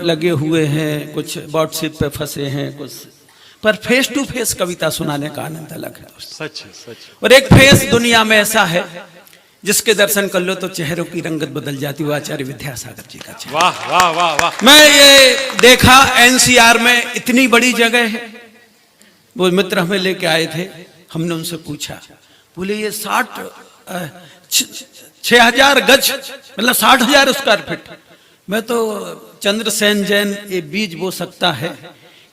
लगे हुए हैं, कुछ व्हाट्सएप पे फंसे हैं, कुछ पर फेस टू फेस कविता सुनाने का आनंद अलग है। सच सच। और एक फेस दुनिया में ऐसा है जिसके दर्शन कर लो तो चेहरों की रंगत बदल जाती है, आचार्य विद्यासागर जी का चेहरा। वाह वाह वाह वाह। मैं ये देखा एनसीआर में इतनी बड़ी जगह है, वो मित्र हमें लेके आए थे, हमने उनसे पूछा, बोले ये 6,000 गज मतलब 60,000 स्क्वायर फीट। मैं तो चंद्रसेन जैन ये बीज बो सकता है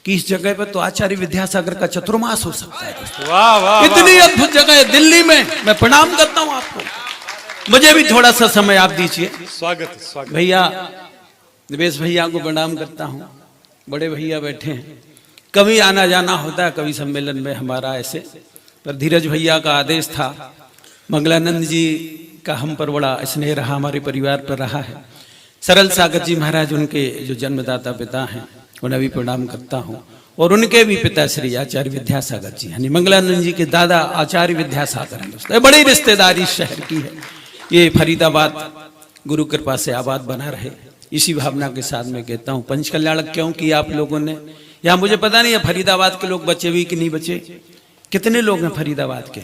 कि इस जगह पर तो आचार्य विद्यासागर का चतुर्मास हो सकता है। वाह वाह। इतनी अद्भुत जगह है दिल्ली में। मैं प्रणाम करता हूँ आपको, मुझे भी थोड़ा सा समय आप दीजिए। स्वागत स्वागत। भैया दिवेश भैया को प्रणाम करता हूँ, बड़े भैया बैठे हैं, कभी आना जाना होता है कभी सम्मेलन में हमारा ऐसे, पर धीरज भैया का आदेश था, मंगलानंद जी का हम पर बड़ा स्नेह रहा, हमारे परिवार पर रहा है। सरल सागर जी महाराज उनके जो जन्मदाता पिता हैं उन्हें भी प्रणाम करता हूँ, और उनके भी पिता श्री आचार्य विद्यासागर जी यानी मंगलानंद जी के दादा आचार्य विद्यासागर हैं दोस्तों। बड़ी रिश्तेदारी शहर की है, ये फरीदाबाद गुरु कृपा से आबाद बना रहे, इसी भावना के साथ में कहता हूँ पंच कल्याणक क्यों किया आप लोगों ने। यहाँ मुझे पता नहीं है फरीदाबाद के लोग बचे भी कि नहीं बचे, कितने लोग हैं फरीदाबाद के?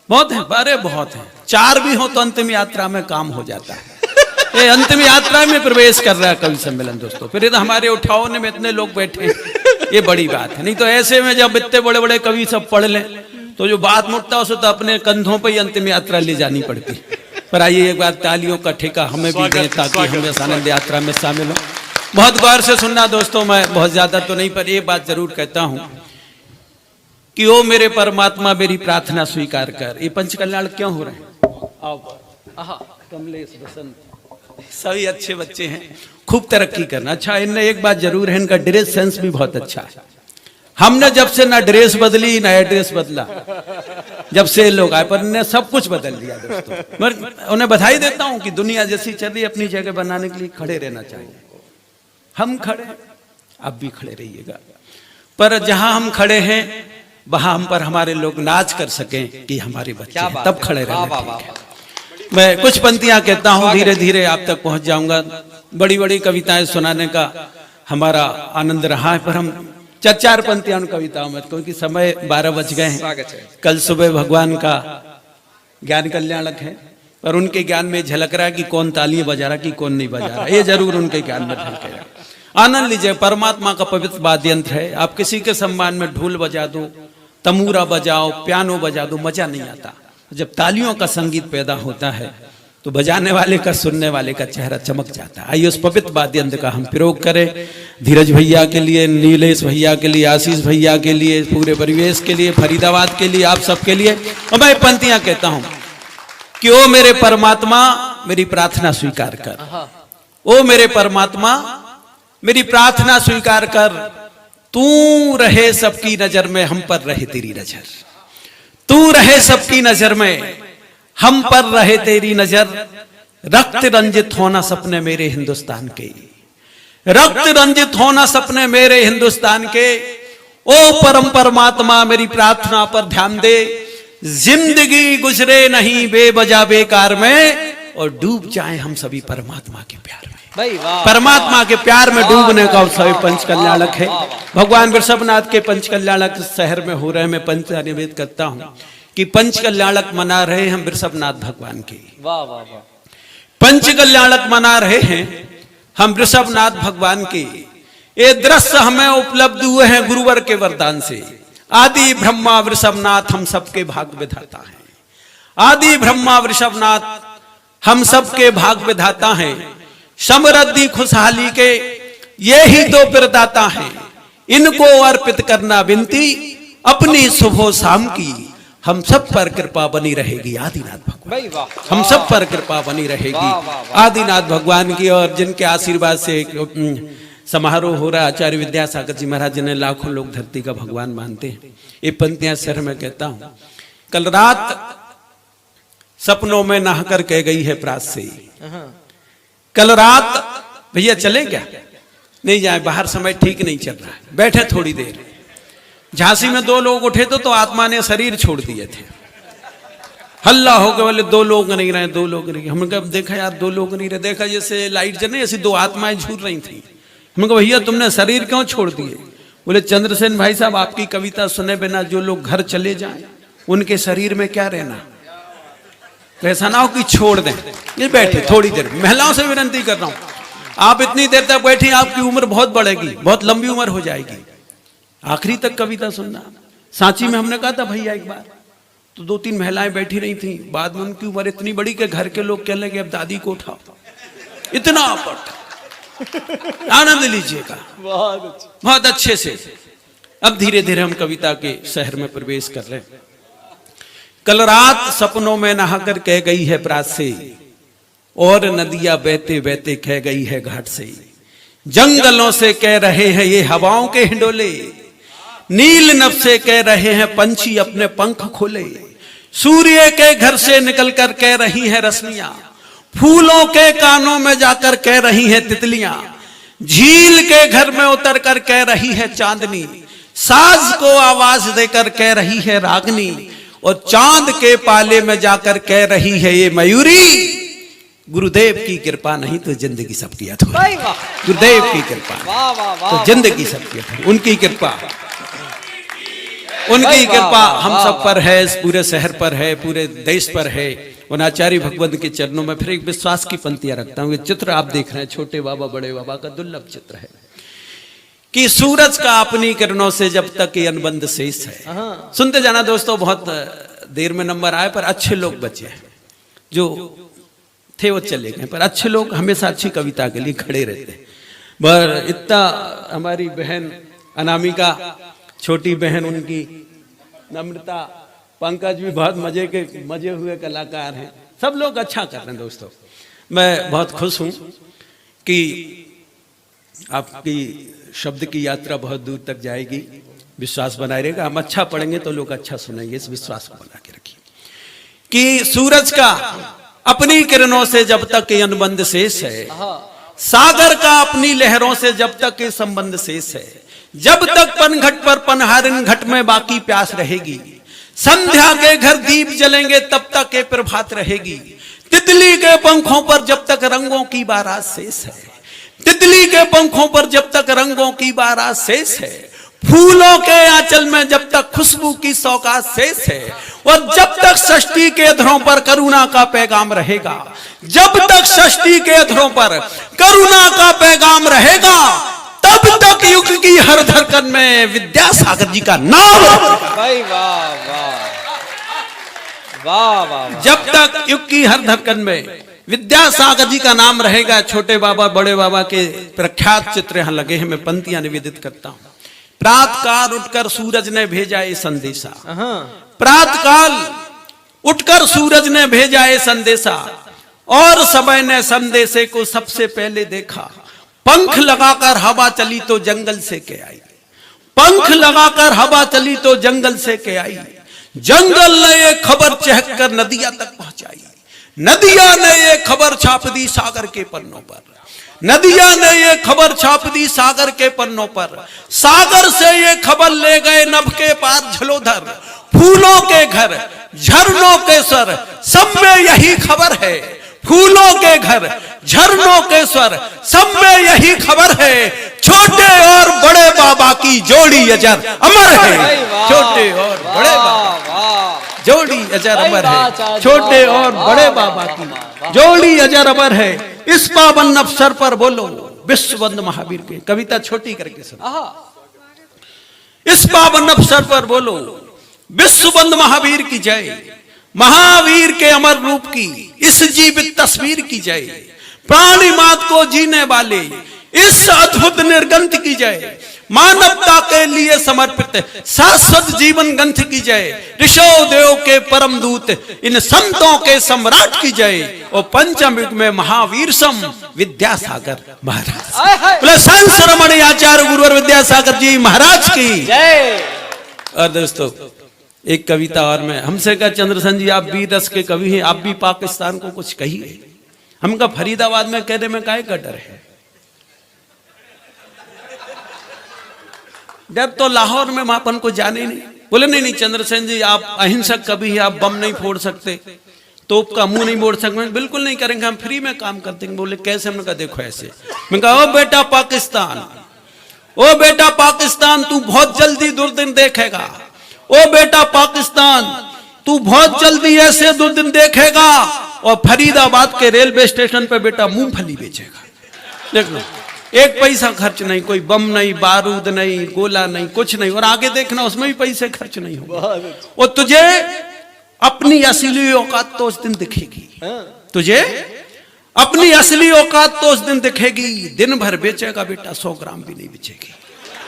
बहुत हैं, अरे बहुत हैं। 4 भी हो तो अंतिम यात्रा में काम हो जाता है। ये अंतिम यात्रा में प्रवेश कर रहा है कवि सम्मेलन दोस्तों, फिर तो हमारे उठाओने में इतने लोग बैठे हैं, ये बड़ी बात है। नहीं तो ऐसे में जब इतने बड़े बड़े कवि सब पढ़ लें तो जो बात मुड़ता है उसे तो अपने कंधों पर ही अंतिम यात्रा ले जानी पड़ती। पर आइए एक बार तालियों का ठेका हमें भी दें ताकि हम इस आनंद यात्रा में शामिल हों। बहुत गौर से सुनना दोस्तों, मैं बहुत ज्यादा तो नहीं पर एक बात जरूर कहता हूं कि ओ मेरे परमात्मा मेरी प्रार्थना स्वीकार कर। ये पंच कल्याण क्यों हो रहे हैं? आओ कमलेश बसंत सभी अच्छे बच्चे हैं, खूब तरक्की करना। अच्छा इनने एक बात जरूर है, इनका ड्रेस सेंस भी बहुत अच्छा है। हमने जब से ना ड्रेस बदली ना एड्रेस बदला, जब से लोग आए, पर इन्हें सब कुछ बदल दिया दोस्तों। मैं उन्हें बधाई देता हूं कि दुनिया जैसी चल रही अपनी जगह बनाने के लिए खड़े रहना चाहिए। हम खड़े, आप भी खड़े रहिएगा, पर जहां हम खड़े हैं वहां हम पर हमारे लोग नाच कर सकें कि हमारे बच्चे हैं, तब खड़े रहना। मैं कुछ पंक्तियां कहता हूं, धीरे धीरे आप तक पहुंच जाऊंगा। बड़ी बड़ी कविताएं सुनाने का हमारा आनंद रहा है, पर हम 4 पंक्तियां उन कविताओं में, क्योंकि समय 12 बज गए हैं। कल सुबह भगवान का ज्ञान कल्याणक है, पर उनके ज्ञान में झलक रहा है कि कौन तालियां बजा रहा कि कौन नहीं बजा रहा, ये जरूर उनके ज्ञान में झलकेगा। आनंद लीजिए, परमात्मा का पवित्र वाद्य यंत्र है। आप किसी के सम्मान में ढोल बजा दो, तमूरा बजाओ, पियानो बजा दो, मजा नहीं आता। जब तालियों का संगीत पैदा होता है तो बजाने वाले का, सुनने वाले का चेहरा चमक जाता है। आइए उस पवित्र वाद्य यंत्र का हम प्रयोग करें। धीरज भैया के लिए, नीलेश भैया के लिए, आशीष भैया के लिए, पूरे परिवेश के लिए, फरीदाबाद के लिए, आप सबके लिए। और मैं पंक्तियां कहता हूं कि ओ मेरे परमात्मा मेरी प्रार्थना स्वीकार कर, ओ मेरे परमात्मा मेरी प्रार्थना स्वीकार कर, तू रहे सबकी नजर में, हम पर रहे तेरी नजर। तू रहे सबकी नजर में, हम पर रहे तेरी नजर। रक्त रंजित होना सपने मेरे हिंदुस्तान के, रक्त रंजित होना सपने मेरे हिंदुस्तान के। ओ परम परमात्मा मेरी प्रार्थना पर ध्यान दे, जिंदगी गुजरे नहीं बेवजह बेकार में, और डूब जाए हम सभी परमात्मा के प्यार में। परमात्मा के प्यार में डूबने का उत्सव पंच कल्याणक है। भगवान वृषभनाथ के पंच कल्याणक शहर में हो रहे हैं। मैं पंच निवेद करता हूं कि पंच कल्याणक मना रहे हम वृषभनाथ भगवान के। वाह वाह वाह। पंच कल्याणक मना रहे हैं हम वृषभनाथ भगवान के। ये दृश्य हमें उपलब्ध हुए हैं गुरुवर के वरदान से। आदि ब्रह्मा वृषभनाथ हम सबके भाग विधाता हैं। आदि ब्रह्मा वृषभनाथ हम सबके भाग विधाता हैं। समृद्धि खुशहाली के ये ही दो प्रदाता हैं, इनको अर्पित करना विनती अपनी सुबह शाम की। हम सब पर कृपा बनी रहेगी आदिनाथ भगवान, हम सब पर कृपा बनी रहेगी आदिनाथ भगवान की। और जिनके आशीर्वाद से समारोह हो रहा है, आचार्य विद्यासागर जी महाराज जिन्हें लाखों लोग धरती का भगवान मानते हैं। ये पंक्तियां सर में कहता हूं। कल रात सपनों में नहाकर कह गई है प्रात से, कल रात भैया चले क्या? नहीं जाए, बाहर समय ठीक नहीं चल रहा है, बैठे थोड़ी देर। झांसी में 2 लोग उठे तो आत्मा ने शरीर छोड़ दिए थे। हल्ला हो गया, बोले 2 लोग नहीं रहे, 2 लोग नहीं। हमने कहा देखा यार 2 लोग नहीं रहे, देखा जैसे लाइट जले ऐसी 2 आत्माएं झूल रही थी। हमने कहा भैया तुमने शरीर क्यों छोड़ दिए? बोले चंद्रसेन भाई साहब आपकी कविता सुने बिना जो लोग घर चले जाएं उनके शरीर में क्या रहना, तो ऐसा ना हो कि छोड़ दें। ये बैठे थोड़ी देर, महिलाओं से विनती कर रहा हूं, आप इतनी देर तक बैठी, आपकी उम्र बहुत बढ़ेगी, बहुत लंबी उम्र हो जाएगी, आखिरी तक कविता सुनना। सांची में हमने कहा था भैया एक बार, तो 2-3 महिलाएं बैठी रही थी, बाद में उनकी उम्र इतनी बड़ी कि घर के लोग कहने लगे अब दादी को उठाओ, इतना पट आनंद लीजिएगा बहुत अच्छे से। अब धीरे धीरे हम कविता के शहर में प्रवेश कर रहे हैं। कल रात सपनों में नहाकर कह गई है प्रात से, और नदियां बहते बहते कह गई है घाट से। जंगलों से कह रहे हैं ये हवाओं के हिंडोले, नील नभ से कह रहे हैं पंछी अपने पंख खोले। सूर्य के घर से निकलकर कह रही हैं रश्मियां, फूलों के कानों में जाकर कह रही हैं तितलियां। झील के घर में उतर कर कह रही है चांदनी, साज को आवाज देकर कह रही है रागनी। और चांद के पाले में जाकर कह रही है ये मयूरी, गुरुदेव की कृपा नहीं तो जिंदगी सबकी अधूरी। गुरुदेव की कृपा तो जिंदगी सबकी अधूरी, उनकी कृपा, उनकी कृपा हम सब पर है, इस पूरे शहर पर है, पूरे देश पर है। उन आचार्य भगवंत के चरणों में फिर एक विश्वास की पंक्तियां रखता हूँ। ये चित्र आप देख रहे हैं छोटे बाबा बड़े बाबा का दुर्लभ चित्र है कि सूरज का अपनी किरणों से जब तक ये अनुबंध शेष है। सुनते जाना दोस्तों, बहुत देर में नंबर आए पर अच्छे लोग बचे हैं, जो थे वो चले गए, पर अच्छे लोग हमेशा अच्छी कविता के लिए खड़े रहते हैं। पर इतना हमारी बहन अनामिका, छोटी बहन उनकी नम्रता, पंकज भी बहुत मजे हुए कलाकार हैं, सब लोग अच्छा कर रहे हैं। दोस्तों मैं बहुत खुश हूं कि आपकी शब्द की यात्रा बहुत दूर तक जाएगी, विश्वास बनाए रहेगा। हम अच्छा पढ़ेंगे तो लोग अच्छा सुनेंगे, इस विश्वास को बना के रखिए कि सूरज का अपनी किरणों से जब तक ये अनुबंध शेष है, सागर का अपनी लहरों से जब तक ये संबंध शेष है, जब तक पनघट पर पनहारिन घट में बाकी प्यास रहेगी, संध्या के घर दीप जलेंगे तब तक ये प्रभात रहेगी। तितली के पंखों पर जब तक रंगों की बारात शेष है, तितली के पंखों पर जब तक रंगों की बारात शेष है, फूलों के आंचल में जब तक खुशबू की सौगात शेष है, और जब तक षष्ठी के अधरों पर करुणा का पैगाम रहेगा, जब तक षष्ठी के अधरों पर करुणा का पैगाम रहेगा, तब तक युग की हर धड़कन में विद्यासागर जी का नाम भाई। वाह वाह वाह। जब तक युग की हर धड़कन में विद्यासागर जी का नाम रहेगा। छोटे बाबा बड़े बाबा के प्रख्यात चित्र यहां लगे हैं, मैं पंक्तियां निवेदित करता हूं। प्रातःकाल उठकर सूरज ने भेजा ये संदेशा, प्रातःकाल उठकर सूरज ने भेजा ये संदेशा, और समय ने संदेशे को सबसे पहले देखा। पंख लगाकर हवा चली तो जंगल से के आई, पंख लगाकर हवा चली तो जंगल से के आई। जंगल ने ये खबर चहक कर नदिया तक पहुंचाई, नदिया ने ये खबर छाप दी सागर के पन्नों पर, नदिया ने ये खबर छाप दी सागर के पन्नों पर। सागर से ये खबर ले गए नभ के पार झलोधर, फूलों के घर झरनों के स्वर सब में यही खबर है। फूलों के घर झरनों के स्वर सब में यही खबर है। छोटे और बड़े बाबा की जोड़ी अजर अमर है, छोटे और बड़े बाबा जोड़ी अजर अमर है, छोटे और बड़े बाबा की जोड़ी अजर अमर है। इस पावन अवसर पर बोलो विश्ववंद महावीर के, कविता छोटी करके सुनो। इस पावन अवसर पर बोलो विश्ववंद महावीर की जय, महावीर के अमर रूप की इस जीवित तस्वीर की जय, प्राणी मात को जीने वाले इस अद्भुत निर्गंथ की जय, मानवता के लिए समर्पित शाश्वत जीवन ग्रंथ की जय, ऋषो देव के परम दूत इन संतों के सम्राट की जय, और पंचम युग में महावीर सम विद्यासागर महाराज। बोले संत शिरोमणि आचार्य गुरुवर विद्यासागर जी महाराज की जय। और दोस्तों एक कविता और मैं, हमसे कहा चंद्रसेन जी आप भी रस के कवि हैं, आप भी पाकिस्तान को कुछ कहिए। हम कहा फरीदाबाद में कहने में काहे का डर है, डर तो लाहौर में अपन को जाने नहीं। बोले नहीं चंद्रसेन जी आप अहिंसक कवि हैं, आप बम नहीं फोड़ सकते, तोप का मुंह नहीं मोड़ सकते। बिल्कुल नहीं करेंगे, हम फ्री में काम करते हैं। बोले कैसे? हमने कहा देखो ऐसे, मैं कहा, ओ बेटा पाकिस्तान, ओ बेटा पाकिस्तान, तू बहुत जल्दी दुर्दिन देखेगा। ओ बेटा पाकिस्तान, तू बहुत जल्दी ऐसे दुर्दिन देखेगा और फरीदाबाद के रेलवे स्टेशन पे बेटा मूंगफली बेचेगा। देख लो, एक पैसा खर्च नहीं, कोई बम नहीं, बारूद नहीं, गोला नहीं, कुछ नहीं, और आगे देखना उसमें भी पैसे खर्च नहीं होंगे। और तुझे अपनी असली औकात तो उस दिन दिखेगी, तुझे अपनी असली औकात तो उस दिन दिखेगी। दिन भर बेचेगा बेटा, 100 ग्राम भी नहीं बेचेगी।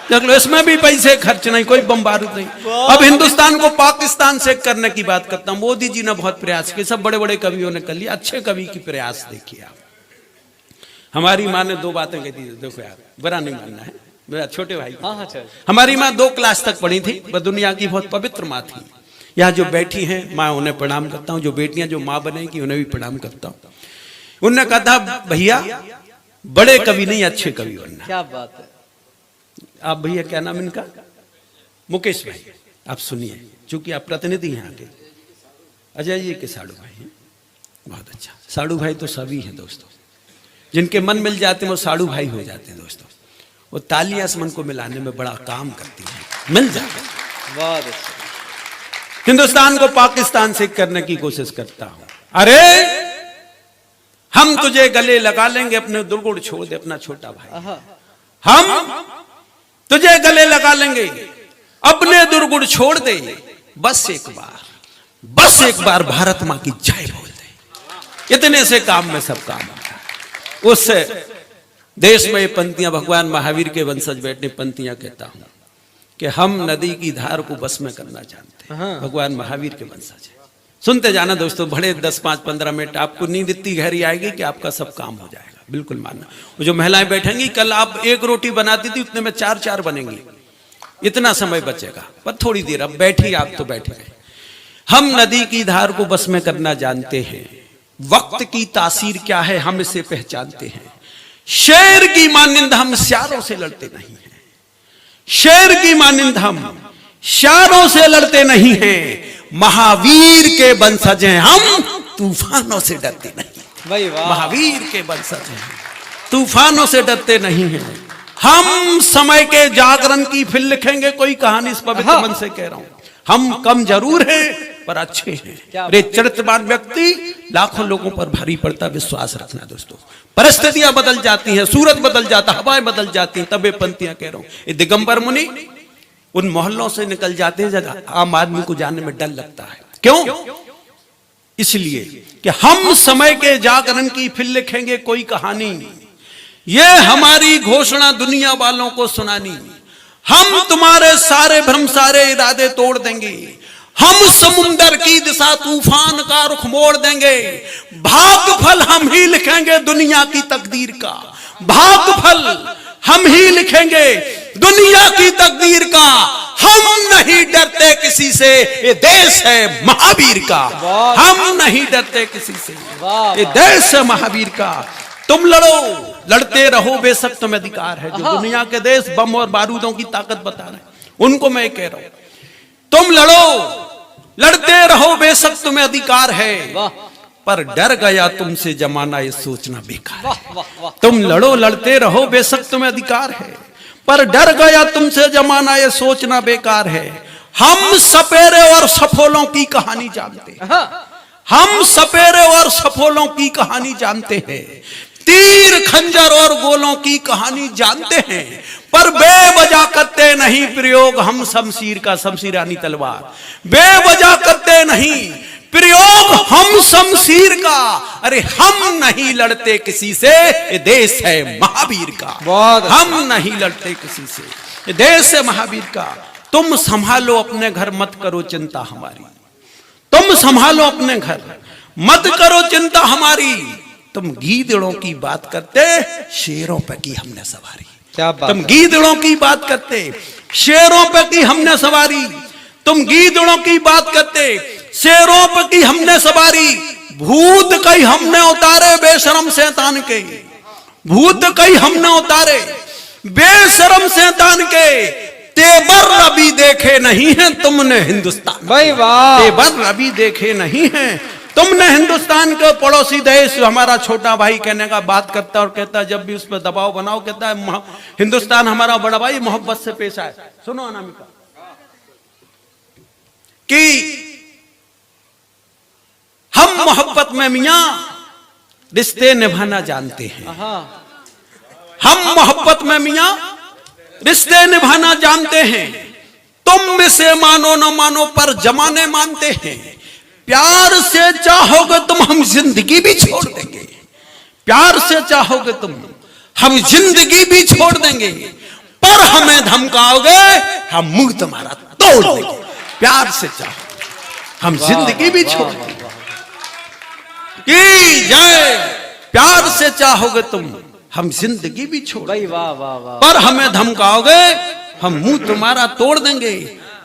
देख लो, इसमें भी पैसे खर्च नहीं, कोई बम बारूद नहीं। अब हिंदुस्तान को पाकिस्तान से करने की बात करता हूं। मोदी जी ने बहुत प्रयास किए, सब बड़े बड़े कवियों ने कर लिया। अच्छे कवि की प्रयास देखिए आप। हमारी माँ ने 2 बातें कही थी, देखो यार, बुरा नहीं मानना है, मेरा छोटे भाई। हमारी माँ 2 क्लास तक पढ़ी थी, वह दुनिया की बहुत पवित्र माँ थी। यहाँ जो बैठी हैं माँ, उन्हें प्रणाम करता हूँ। जो बेटियां जो माँ बनेगी उन्हें भी प्रणाम करता हूँ। उन्होंने कहा था, भैया बड़े कवि नहीं, अच्छे कवि बनना। क्या बात है। आप भैया क्या नाम इनका? मुकेश भाई। आप सुनिए, चूंकि आप प्रतिनिधि हैं आगे, अजय जी के साड़ू भाई हैं। बहुत अच्छा, साड़ू भाई तो सभी हैं दोस्तों, जिनके मन मिल जाते हैं वो साड़ू भाई हो जाते हैं दोस्तों। वो तालियां इस मन को मिलाने में बड़ा काम करती हैं, मिल जाते हैं। बहुत अच्छा। हिंदुस्तान को पाकिस्तान से करने की कोशिश करता हूं। अरे हम तुझे गले लगा लेंगे, अपने दुर्गुण छोड़ दे अपना छोटा भाई। हम तुझे गले लगा लेंगे, अपने दुर्गुण छोड़ दे, बस एक बार भारत मां की जय बोल दे। इतने से काम में सब काम होता है। उस देश में ये पंक्तियां भगवान महावीर के वंशज बैठने पंक्तियां कहता हूं कि हम नदी की धार को बस में करना जानते हैं। भगवान महावीर के वंशज है। सुनते जाना दोस्तों, बड़े 10, 5, 15 मिनट आपको नींद इतनी गहरी आएगी कि आपका सब काम हो जाएगा। बिल्कुल मानना। वो जो महिलाएं बैठेंगी, कल आप 1 रोटी बनाती थी, उतने में 4 बनेंगी। इतना समय बचेगा, पर थोड़ी देर अब बैठी, आप तो बैठे गए। हम नदी की धार को बस में करना जानते हैं, वक्त की तासीर क्या है हम इसे पहचानते हैं। शेर की मानिंद हम सियारों से लड़ते नहीं हैं, शेर की मानिंद हम सियारों से लड़ते नहीं हैं। महावीर के वंशज हैं हम, तूफानों से डरते नहीं। भाई वाह। महावीर के वंशज हैं, तूफानों से डरते नहीं हैं। हम समय के जागरण की फिर लिखेंगे कोई कहानी, इस पवित्र मन से कह रहा हूं। हम कम जरूर हैं पर अच्छे हैं। अरे चरित्रवान व्यक्ति लाखों लोगों पर भारी पड़ता, विश्वास रखना दोस्तों। परिस्थितियां बदल जाती हैं, सूरज बदल जाता, हवाएं बदल जाती हैं, तब ये पंक्तियां कह रहा हूं। ये दिगंबर मुनि उन मोहल्लों से निकल जाते हैं, जगह आम आदमी को जाने में डर लगता है। क्यों? इसलिए कि हम समय के जागरण की फिर लिखेंगे कोई कहानी। ये हमारी घोषणा दुनिया वालों को सुनानी। हम तुम्हारे सारे भ्रम, सारे इरादे तोड़ देंगे। हम समुंदर की दिशा, तूफान का रुख मोड़ देंगे। भाग्यफल हम ही लिखेंगे दुनिया की तकदीर का। भाग्यफल हम ही लिखेंगे दुनिया की तकदीर का। हम नहीं डरते किसी से, ये देश है महावीर का। हम नहीं डरते किसी से, ये देश है महावीर का। तुम लड़ो, लड़ते रहो, बेशक तुम्हें अधिकार है। जो दुनिया के देश बम और बारूदों की ताकत बता रहे हैं, उनको मैं कह रहा हूं, तुम लड़ो, लड़ते रहो, बेशक तुम्हें अधिकार है। पर डर गया तुमसे जमाना, ये सोचना बेकार है। तुम लड़ो, लड़ते रहो, बेशक तुम्हें अधिकार है, पर डर गया तुमसे जमाना, ये सोचना बेकार है। हम सपेरे और सफोलों की कहानी जानते हैं। हम सपेरे और सफोलों की कहानी जानते हैं। तीर, खंजर और गोलों की कहानी जानते हैं, पर बेवजह करते नहीं प्रयोग हम शमशीर का। शमशीर यानी तलवार। बेवजह करते नहीं प्रयोग हम शमशीर का। अरे हम नहीं लड़ते किसी से, ये देश है महावीर का। हम नहीं लड़ते किसी से, ये देश है महावीर का। तुम संभालो अपने घर, मत करो चिंता हमारी। तुम संभालो अपने घर, मत करो चिंता हमारी। तुम गीदड़ों की बात करते, शेरों पे की हमने सवारी। क्या बात। तुम गीदड़ों की बात करते, शेरों पे की हमने सवारी। तुम गीदड़ों की बात करते, शेरों पे की हमने सवारी। भूत कई हमने उतारे बेशरम शैतान के। भूत कई हमने उतारे बेशरम शैतान के। तेवर अभी देखे नहीं हैं तुमने हिंदुस्तान। भाई वाह। तेवर अभी देखे नहीं हैं तुमने हिंदुस्तान के पड़ोसी देश, हमारा छोटा भाई कहने का बात करता और कहता जब भी उस पर दबाव बनाओ, कहता है हिंदुस्तान हमारा बड़ा भाई, मोहब्बत से पेश आए। सुनो अनामिका, कि हम मोहब्बत में मियां रिश्ते निभाना जानते हैं। हम मोहब्बत में मियां रिश्ते निभाना जानते हैं। तुम में से मानो न मानो पर जमाने मानते हैं। प्यार से चाहोगे तुम हम जिंदगी भी छोड़ देंगे। प्यार से चाहोगे तुम हम जिंदगी भी छोड़ देंगे, पर हमें धमकाओगे हम मुंह तुम्हारा तोड़ देंगे। प्यार से चाहो हम जिंदगी भी छोड़ देंगे। कि जय, प्यार से चाहोगे तुम हम जिंदगी भी छोड़ देंगे, पर हमें धमकाओगे हम मुंह तुम्हारा तोड़ देंगे।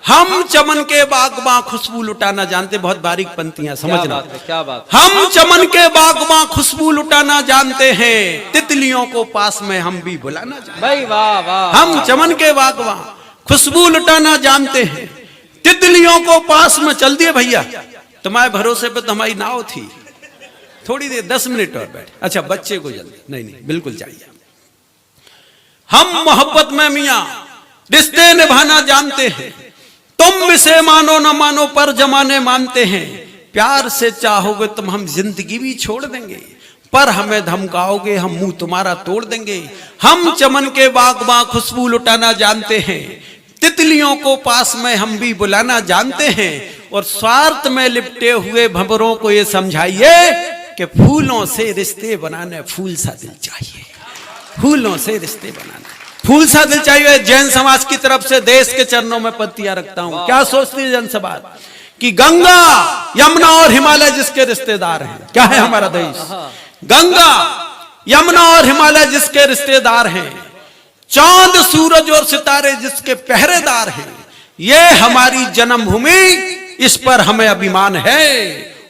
हम चमन के बागबां खुशबू लुटाना जानते। बहुत बारीक पंक्तियां, समझना। क्या बात। हम चमन के बागबां खुशबू लुटाना जानते हैं, तितलियों को पास में हम भी बुलाना जानते हैं। भाई वाह वाह। हम चमन के बागबां खुशबू लुटाना जानते हैं, तितलियों को पास में। चल दिए भैया, तुम्हारे भरोसे पे तो हमारी नाव थी। थोड़ी देर 10 मिनट और बैठ। अच्छा बच्चे को जल्दी नहीं, बिल्कुल चाहिए। हम मोहब्बत में मियां रिश्ते निभाना जानते हैं। तुम से मानो न मानो पर जमाने मानते हैं। प्यार से चाहोगे तुम हम जिंदगी भी छोड़ देंगे, पर हमें धमकाओगे हम मुंह तुम्हारा तोड़ देंगे। हम चमन के बागबां खुशबू लुटाना जानते हैं, तितलियों को पास में हम भी बुलाना जानते हैं। और स्वार्थ में लिपटे हुए भंवरों को ये समझाइए कि फूलों से रिश्ते बनाने फूल सा दिल चाहिए। फूलों से रिश्ते बनाना फूल सा दिल चाहिए। जैन समाज की तरफ से देश के चरणों में पत्तियां रखता हूं। क्या सोचती है जैन समाज कि गंगा यमुना और हिमालय जिसके रिश्तेदार हैं, क्या है हमारा देश? गंगा यमुना और हिमालय जिसके रिश्तेदार हैं, चांद सूरज और सितारे जिसके पहरेदार हैं, ये हमारी जन्मभूमि, इस पर हमें अभिमान है।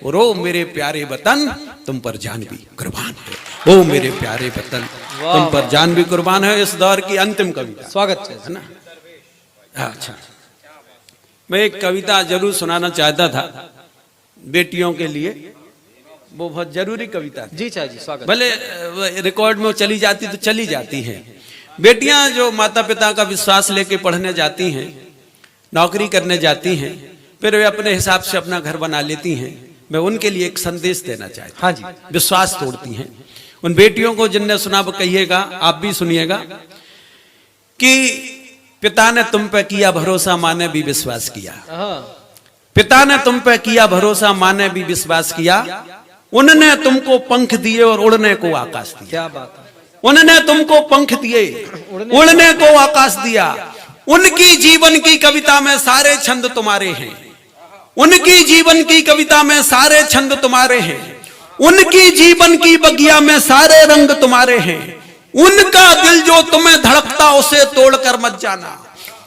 और ओ मेरे प्यारे वतन तुम पर जान भी कुर्बान है। ओ मेरे प्यारे वतन तुम पर जान भी कुर्बान है। इस दौर की अंतिम कविता, स्वागत है ना? अच्छा, मैं एक कविता जरूर सुनाना चाहता था बेटियों के लिए। वो बहुत जरूरी कविता थी। जी चाचा जी, स्वागत। भले रिकॉर्ड में चली जाती तो चली जाती है। बेटियां जो माता पिता का विश्वास लेके पढ़ने जाती हैं, नौकरी करने जाती हैं, फिर वे अपने हिसाब से अपना घर बना लेती हैं। मैं उनके लिए एक संदेश देना चाहता हूं। हाँ जी। विश्वास तोड़ती हैं उन बेटियों को, जिनने सुना वो कहिएगा, आप भी सुनिएगा कि पिता ने तुम पे किया भरोसा, माँ ने भी विश्वास किया। पिता ने तुम पे किया भरोसा, माँ ने भी विश्वास किया। उन्होंने तुमको पंख दिए और उड़ने को आकाश दिया। क्या बात है। उन्होंने तुमको पंख दिए, उड़ने को आकाश दिया। उनकी जीवन की कविता में सारे छंद तुम्हारे हैं। उनकी जीवन की कविता में सारे छंद तुम्हारे हैं। उनकी जीवन की बगिया में सारे रंग तुम्हारे हैं। उनका दिल जो तुम्हें धड़कता उसे तोड़कर मत जाना।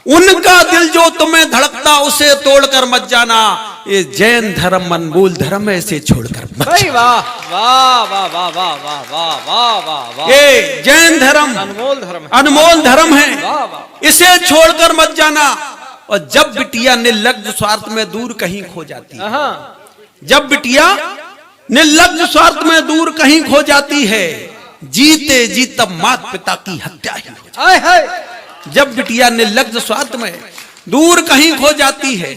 उनका दिल जो तुम्हें धड़कता उसे तोड़कर मत जाना। ये जैन धर्म अनमोल धर्म है, इसे छोड़कर मत भाई वाह वाह वाह वाह वाह वाह वाह वाह वाह वाह। ये जैन धर्म अनमोल धर्म है, अनमोल धर्म है, वाह वाह। इसे छोड़कर मत जाना। और जब बिटिया निर्लज्ज स्वार्थ में दूर कहीं खो जाती है, जब बिटिया निर्लज्ज स्वार्थ में दूर कहीं खो जाती है, जीते जी तब माता पिता की हत्या ही हो जाती है। जब बिटिया निर्लज्ज स्वार्थ में दूर कहीं खो जाती है,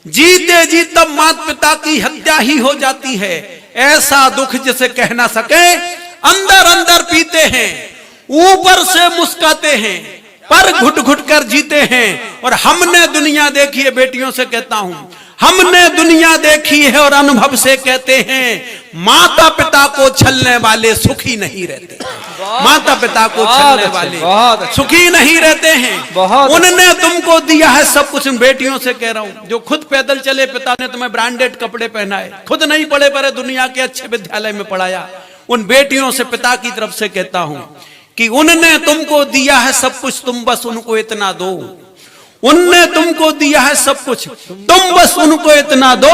जीते जी तब माता पिता की हत्या ही हो जाती है। ऐसा दुख जिसे कह ना सके, अंदर अंदर पीते हैं, ऊपर से मुस्काते हैं, पर घुट घुट कर जीते हैं। और हमने दुनिया देखी है, बेटियों से कहता हूं, हमने दुनिया देखी है और अनुभव से कहते हैं, माता पिता को छलने वाले सुखी नहीं रहते। माता पिता को छलने वाले सुखी नहीं रहते हैं। उन्होंने तुमको दिया है सब कुछ। बेटियों से कह रहा हूं, जो खुद पैदल चले, पिता ने तुम्हें ब्रांडेड कपड़े पहनाए, खुद नहीं पढ़े पर दुनिया के अच्छे विद्यालय में पढ़ाया, उन बेटियों से पिता की तरफ से कहता हूं कि उन्होंने तुमको दिया है सब कुछ, तुम बस उनको इतना दो। उनने तुमको दिया है सब कुछ, तुम बस उनको इतना दो।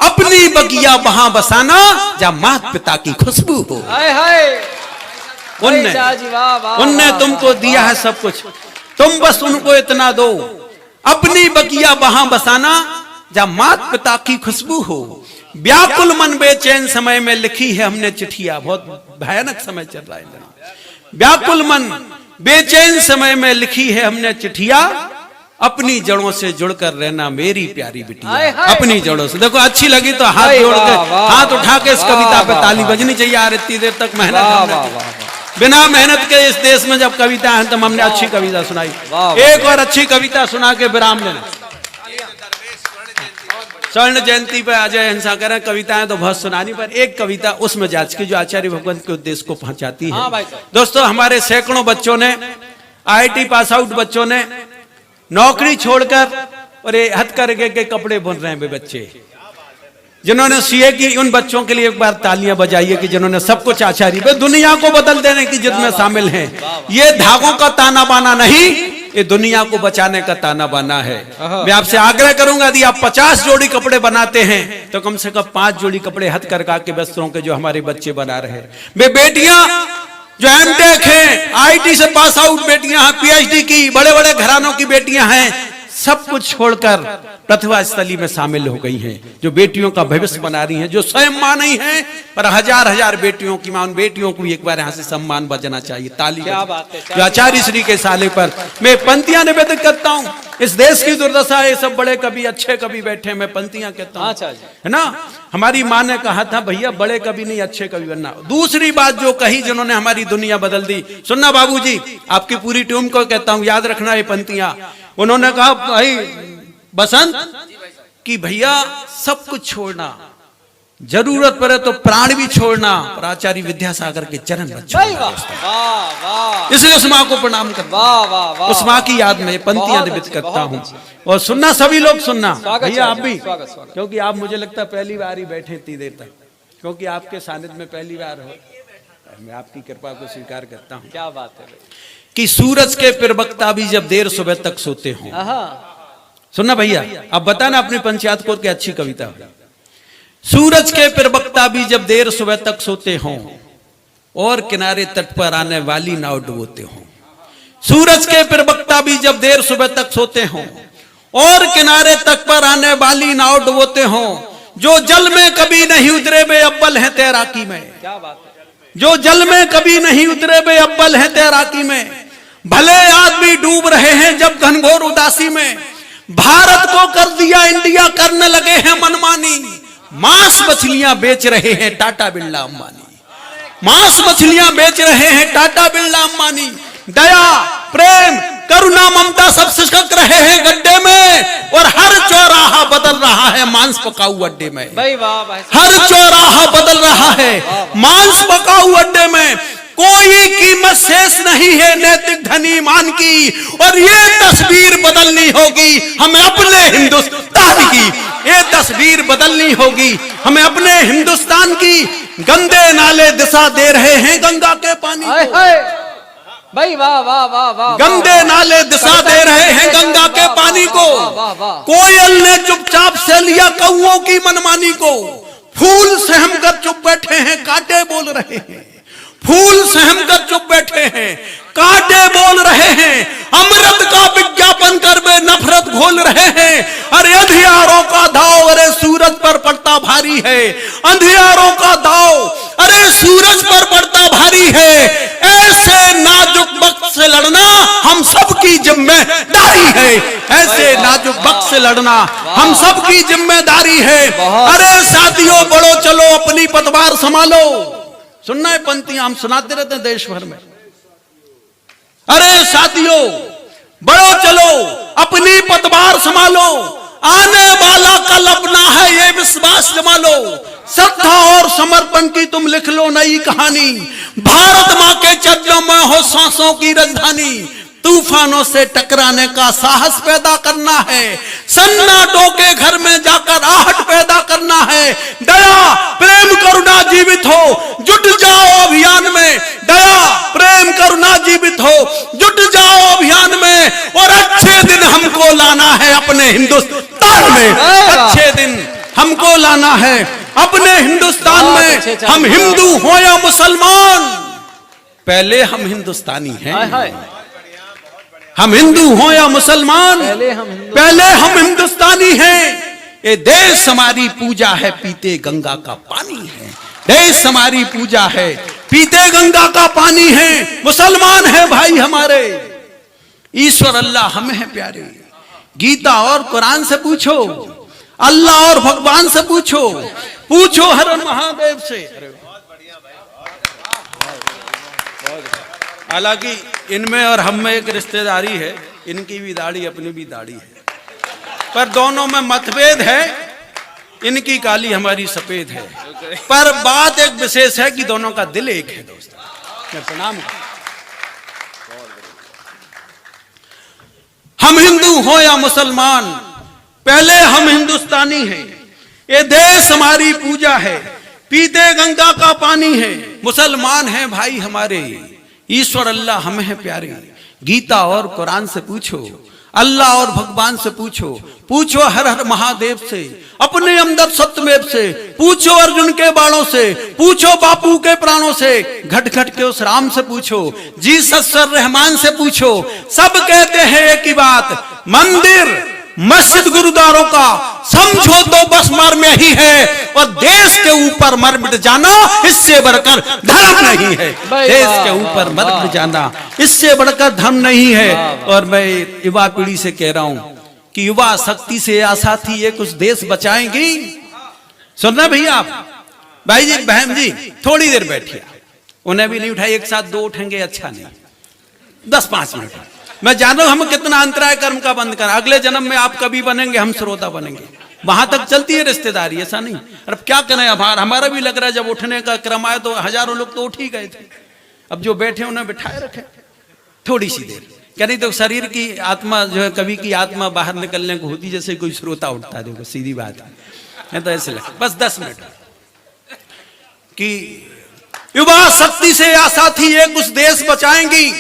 अपनी बगिया वहां बसाना जहां माता पिता की खुशबू हो। उनने तुमको दिया है सब कुछ, तुम बस उनको इतना दो। अपनी बगिया वहां बसाना जहां माता पिता की खुशबू हो। व्याकुल मन बेचैन समय में लिखी है हमने चिट्ठियां। बहुत भयानक समय चल रहा है जनाब। व्याकुल मन बेचैन समय में लिखी है हमने चिट्ठियां, अपनी जड़ों से जुड़कर रहना मेरी प्यारी बिटिया। अपनी जड़ों से। देखो अच्छी लगी तो हाथ जोड़ के, हाथ उठा के इस कविता पे ताली बजनी चाहिए यार। इतनी देर तक मेहनत, बिना मेहनत के इस देश में जब कविता है तो हमने अच्छी कविता सुनाई। एक और अच्छी कविता सुना के विराम लेना। स्वर्ण जयंती पे अजय हिंसा करें, कविताएं तो बहुत सुनानी, पर एक कविता उसमें जांच की जो आचार्य भगवंत के उद्देश्य को पहुंचाती है। दोस्तों, हमारे सैकड़ों बच्चों ने, IIT पास आउट बच्चों ने नौकरी छोड़कर और ये हथकरघे के कपड़े बुन रहे हैं बच्चे, जिन्होंने सीए की। उन बच्चों के लिए एक बार तालियां बजाइए कि जिन्होंने सब कुछ आचार्य दुनिया को बदल देने की जिद में शामिल हैं। ये धागों का ताना बाना नहीं, ये दुनिया को बचाने का ताना बाना है। मैं आपसे आग्रह करूंगा, यदि आप 50 जोड़ी कपड़े बनाते हैं तो कम से कम 5 जोड़ी कपड़े हथकरघा के वस्त्रों के जो हमारे बच्चे बना रहे हैं। वे बेटियां जो एमटेक हैं, IIT से पास आउट बेटियां हैं, PhD की, बड़े बड़े घरानों की बेटियां हैं, सब कुछ छोड़कर प्रतिभा स्थली में शामिल हो गई हैं, जो बेटियों का भविष्य बना रही हैं, जो स्वयं मां नहीं है पर हजार हजार बेटियों की मां। उन बेटियों को एक बार यहां से सम्मान बजाना चाहिए। ताली जो आचार्य श्री के साले पर मैं पंक्तियां निवेदित करता हूं। इस देश की दुर्दशा है, सब बड़े कवि, अच्छे कवि बैठे, मैं पंक्तियां कहता हूं, है ना। हमारी मां ने कहा था, भैया बड़े कवि नहीं अच्छे कवि बनना। दूसरी बात जो कही, जिन्होंने हमारी दुनिया बदल दी, सुनना बाबूजी, आपकी पूरी टीम को कहता हूं, याद रखना ये पंक्तियां। उन्होंने कहा, भाई बसंत कि भैया सब कुछ छोड़ना, जरूरत पड़े तो प्राण भी छोड़ना, पर आचार्य विद्यासागर के चरण मत छोड़ना। इसलिए उस मां को प्रणाम करता हूं, उस मां की याद में पंक्तियां निवेदित करता हूं। और सुनना, सभी लोग सुनना, भैया आप भी, क्योंकि आप मुझे लगता है पहली बार ही बैठे इतनी देर तक, क्योंकि आपके सानिध्य में पहली बार हो। मैं आपकी कृपा को स्वीकार करता हूं। क्या बात है कि सूरज के प्रवक्ता भी जब देर सुबह तक सोते हों। सुनना भैया, अब बताना अपनी पंचायत को क्या अच्छी कविता है। सूरज के प्रवक्ता भी जब देर सुबह तक सोते हों और किनारे तट पर आने वाली नाव डुबोते हों। सूरज के प्रवक्ता भी जब देर सुबह तक सोते हों और किनारे तट पर आने वाली नाव डुबोते हों। जो जल में कभी नहीं उतरे वे अव्वल हैं तैराकी में। क्या बात है। जो जल में कभी नहीं उतरे वे अव्वल हैं तैराकी में। भले आदमी डूब रहे हैं जब घनघोर उदासी में। भारत को कर दिया इंडिया, करने लगे हैं मनमानी। मांस मछलियां बेच रहे हैं टाटा बिरला अंबानी। मांस मछलियां बेच रहे हैं टाटा बिरला अंबानी। दया प्रेम करुणा ममता सब सिसक रहे हैं गड्ढे में, और हर चौराहा बदल रहा है मांस पकाऊ अड्डे में। हर चौराहा बदल रहा है मांस पकाऊ अड्डे में। कोई कीमत शेष नहीं है नैतिक धनी ईमान की, और ये तस्वीर बदलनी होगी हमें अपने हिंदुस्तान की। ये तस्वीर बदलनी होगी हमें अपने हिंदुस्तान की। गंदे नाले दिशा दे रहे हैं गंगा के पानी को। भाई वाह वाह वाह वाह। गंदे नाले दिशा दे रहे हैं गंगा के पानी को। कोयल ने चुपचाप से लिया कौओं की मनमानी को। फूल सहम कर चुप बैठे हैं कांटे बोल रहे हैं। फूल सहम कर चुप बैठे हैं कांटे बोल रहे हैं। अमृत का विज्ञापन कर वे नफरत घोल रहे हैं। अरे अंधियारों का दाव अरे सूरज पर पड़ता भारी है। अंधियारों का दाव अरे सूरज पर पड़ता भारी है। ऐसे नाजुक वक्त से लड़ना हम सबकी जिम्मेदारी है। ऐसे नाजुक वक्त से लड़ना हम सबकी जिम्मेदारी है। अरे साथियों बढ़ो चलो अपनी पतवार संभालो। सुनना है पंक्तियां हम सुनाते रहते हैं देश भर में। अरे साथियों बढ़ो चलो अपनी पतवार संभालो। आने वाला कल अपना है ये विश्वास जमा लो। श्रद्धा और समर्पण की तुम लिख लो नई कहानी। भारत मां के चरणों में हो सांसों की राजधानी। तूफानों से टकराने का साहस पैदा करना है। सन्नाटों के घर में जाकर आहट पैदा करना है। दया प्रेम करुणा जीवित हो जुट जाओ अभियान में। दया प्रेम करुणा जीवित हो जुट जाओ अभियान में। और अच्छे दिन हमको लाना है अपने हिंदुस्तान में। अच्छे दिन हमको लाना है अपने हिंदुस्तान में। हम हिंदू हो या मुसलमान, पहले हम हिंदुस्तानी हैं। हम हिंदू हो या मुसलमान, पहले हम हिंदुस्तानी हैं। ये देश हमारी पूजा है, पीते गंगा का पानी है। देश हमारी पूजा है, पीते गंगा का पानी है। मुसलमान है भाई हमारे, ईश्वर अल्लाह हमें है प्यारे। गीता और कुरान से पूछो, अल्लाह और भगवान से पूछो, पूछो हर महादेव से। हालांकि इनमें और हम में एक रिश्तेदारी है, इनकी भी दाढ़ी अपनी भी दाढ़ी है, पर दोनों में मतभेद है। इनकी काली हमारी सफेद है, पर बात एक विशेष है कि दोनों का दिल एक है। दोस्तों मैं प्रणाम करता हूं। हम हिंदू हो या मुसलमान, पहले हम हिंदुस्तानी हैं। ये देश हमारी पूजा है, पीते गंगा का पानी है। मुसलमान हैं भाई हमारे, ईश्वर अल्लाह हमें है प्यारे। गीता और कुरान से पूछो, अल्लाह और भगवान से पूछो, पूछो हर हर महादेव से, अपने अंदर सत्यमेव से, पूछो अर्जुन के बाणों से, पूछो बापू के प्राणों से, घट घट के उस राम से पूछो, जीसस सर रहमान से पूछो। सब कहते हैं एक ही बात, मंदिर मस्जिद गुरुद्वारों का समझो तो बस मर्म यही है, और देश के ऊपर मर मिट जाना इससे बढ़कर धर्म नहीं है। देश के ऊपर मर मिट जाना इससे बढ़कर धर्म नहीं है। और मैं युवा पीढ़ी से कह रहा हूं कि युवा शक्ति से आशा थी ये कुछ देश बचाएंगी। सुनना भैया आप, भाई जी बहन जी थोड़ी देर बैठिए, उन्हें भी नहीं उठाई, एक साथ दो उठेंगे अच्छा नहीं, 10-5 मिनट। मैं जान रहा हूं हम कितना अंतराय कर्म का बंद कर, अगले जन्म में आप कभी बनेंगे, हम श्रोता बनेंगे, वहां तक चलती है रिश्तेदारी, ऐसा नहीं। अब क्या करें, अब हमारा भी लग रहा है जब उठने का क्रम आया तो हजारों लोग तो उठ ही गए थे, अब जो बैठे उन्हें बिठाए रखे थोड़ी सी देर। क्या नहीं तो शरीर की आत्मा जो है, कभी की आत्मा बाहर निकलने को होती, जैसे कोई श्रोता उठता है, देखो सीधी बात है तो ऐसे लगे। बस 10 मिनट कि युवा शक्ति से आशा थी ये कुछ देश बचाएंगी,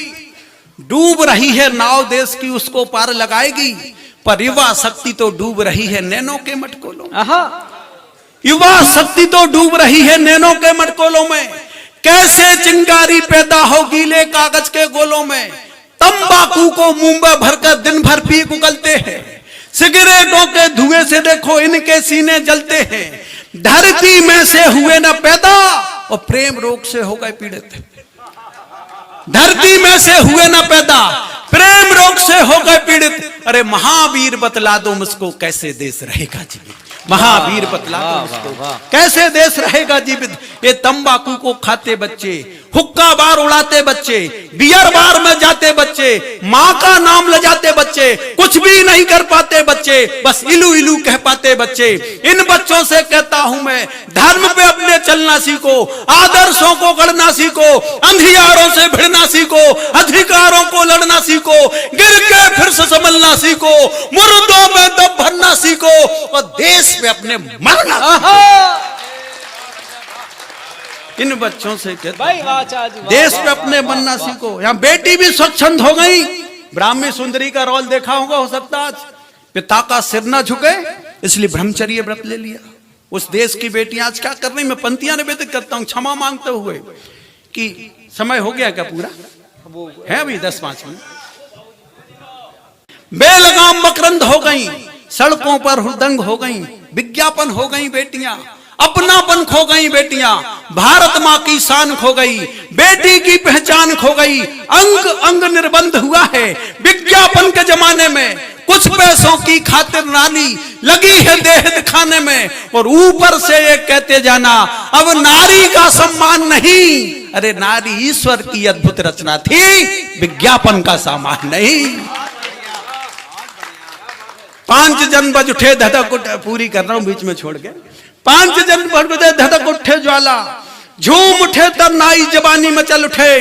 डूब रही है नाव देश की उसको पार लगाएगी, पर युवा शक्ति तो डूब रही है नैनों के मटकोलों। युवा शक्ति तो डूब रही है नैनों के मटकोलों में, कैसे चिंगारी पैदा हो गीले कागज के गोलों में। तंबाकू को मुंह में भरकर दिन भर पी उगलते हैं, सिगरेटों के धुएं से देखो इनके सीने जलते हैं। धरती में से हुए न पैदा और प्रेम रोग से हो गए पीड़ित। धरती में से हुए न पैदा, प्रेम रोग से हो गए पीड़ित। अरे महावीर बतला दो मुझको कैसे देश रहेगा जीवित, महावीर बतला दो मुझको कैसे देश रहेगा जीवित। ये तंबाकू को खाते बच्चे, हुक्का बार उड़ाते बच्चे, बियर बार में जाते बच्चे, माँ का नाम ले जाते बच्चे, कुछ भी नहीं कर पाते बच्चे, बस इलू इलू कह पाते बच्चे। इन बच्चों से कहता हूं मैं, धर्म पे अपने चलना सीखो, आदर्शों को गढ़ना सीखो, अंधियारों से भिड़ना सीखो, अधिकारों को लड़ना सीखो, गिर के फिर से संभलना सीखो, मुर्दों में दम भरना सीखो और देश पे अपने मरना सीखो। इन बच्चों से कहता देश पे अपने बनना सीखो। यहाँ बेटी भी स्वच्छंद हो गई, ब्राह्मी सुंदरी का रोल देखा होगा, हो सकता आज पिता का सिर ना झुके इसलिए ब्रह्मचर्य व्रत ले लिया। उस देश की बेटियां आज क्या कर रही, मैं पंक्तियां निवेदित करता हूं क्षमा मांगते हुए कि समय हो गया क्या पूरा है, अभी 10-5 मिनट। बेलगाम मकरंद हो गई, सड़कों पर हुड़दंग हो गई, विज्ञापन हो गई बेटियां, अपनापन खो गई बेटियां, भारत माँ की शान खो गई, बेटी की पहचान खो गई, अंग अंग निर्बंध हुआ है विज्ञापन के जमाने में। कुछ पैसों की खातिर नारी लगी है देह दिखाने में, और ऊपर से ये कहते जाना अब नारी का सम्मान नहीं। अरे नारी ईश्वर की अद्भुत रचना थी, विज्ञापन का सामान नहीं। 5 जन बज उठे धधक उठे, पूरी कर रहा हूं बीच में छोड़ के। 5 जन बज उठे धधक उठे ज्वाला, झूम उठे तरनाई जवानी मचल उठे,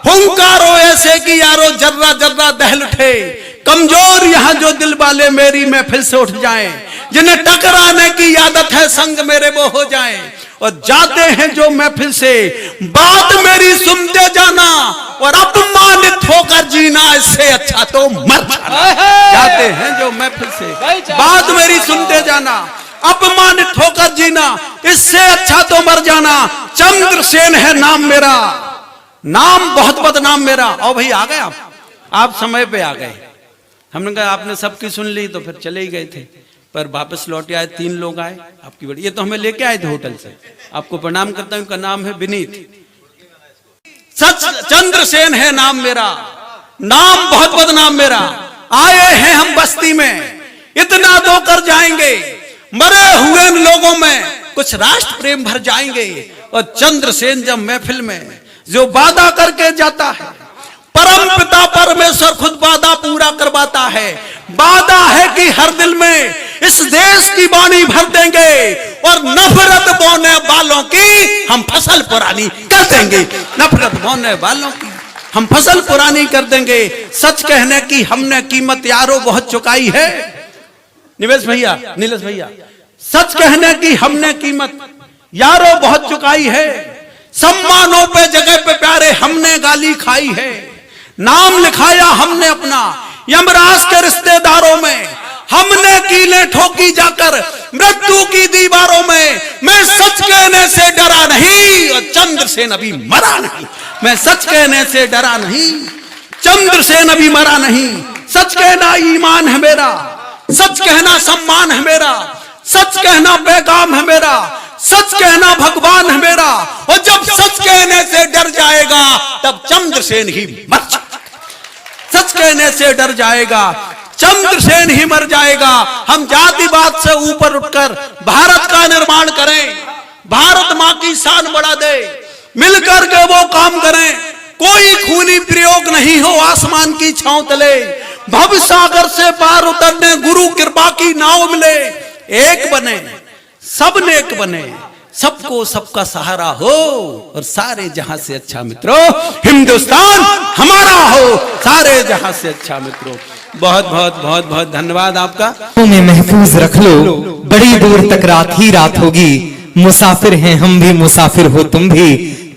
हुंकारो ऐसे कि यारो जर्रा जर्रा दहल उठे। कमजोर यहाँ जो दिल वाले मेरी महफिल से उठ जाएं, जिन्हें टकराने की आदत है संग मेरे वो हो जाएं, और जाते हैं जो महफिल से बात मेरी सुनते जाना, और अपमानित होकर जीना इससे अच्छा तो मर जाना। जाते हैं जो महफिल से बात मेरी सुनते जाना, अपमानित होकर जीना इससे अच्छा तो मर जाना। चंद्रसेन है नाम मेरा, नाम बहुत बदनाम मेरा। और भाई आ गए आप समय पे आ गए। हमने कहा आपने सबकी सुन ली तो फिर चले ही गए थे। पर वापस लौटे आए 3 लोग आए आपकी बड़ी, ये तो हमें लेके आए थे होटल से। आपको प्रणाम करता हूं। इनका नाम है विनीत। सच चंद्रसेन है नाम मेरा, नाम बहुत बदनाम मेरा। आए हैं हम बस्ती में, इतना दो कर जाएंगे, मरे हुए इन लोगों में कुछ राष्ट्र प्रेम भर जाएंगे। और चंद्रसेन जब महफिल में जो वादा करके जाता है, परम पिता परमेश्वर खुद वादा पूरा करवाता है। वादा है कि हर दिल में इस देश की बानी भर देंगे और नफरत बोने वालों की हम फसल पुरानी कर देंगे। नफरत बोने वालों की हम फसल पुरानी कर देंगे। सच कहने की हमने कीमत यारो बहुत चुकाई है। निवेश भैया, नीलेश भैया, सच कहने की हमने कीमत यारो बहुत चुकाई है। सम्मानों पे जगह पे प्यारे हमने गाली खाई है। नाम लिखाया हमने अपना यमराज के रिश्तेदारों में, हमने कीलें ठोकी जाकर मृत्यु की दीवारों में। मैं सच कहने से डरा नहीं और चंद्रसेन अभी मरा नहीं। मैं सच कहने से डरा नहीं, चंद्रसेन अभी मरा नहीं। सच कहना ईमान है मेरा, सच कहना सम्मान है मेरा, सच कहना पैगाम है मेरा, सच कहना भगवान है मेरा। और जब सच कहने से डर जाएगा तब चंद्रसेन ही मर जाएगा। सच कहने से डर जाएगा, चंद्रसेन ही मर जाएगा। हम जातिवाद से ऊपर उठकर भारत का निर्माण करें, भारत मां की शान बढ़ा दे, मिलकर के वो काम करें। कोई खूनी प्रयोग नहीं हो आसमान की छांव तले, भव सागर से पार उतरने गुरु कृपा की नाव मिले। एक बने सब नेक बने, सबको सबका सहारा हो और सारे जहां से अच्छा मित्रों हिंदुस्तान हमारा हो। सारे जहां से अच्छा मित्रों, बहुत बहुत बहुत बहुत धन्यवाद आपका। में महफूज रख लो, बड़ी दूर तक रात ही रात होगी। मुसाफिर हैं हम भी, मुसाफिर हो तुम भी।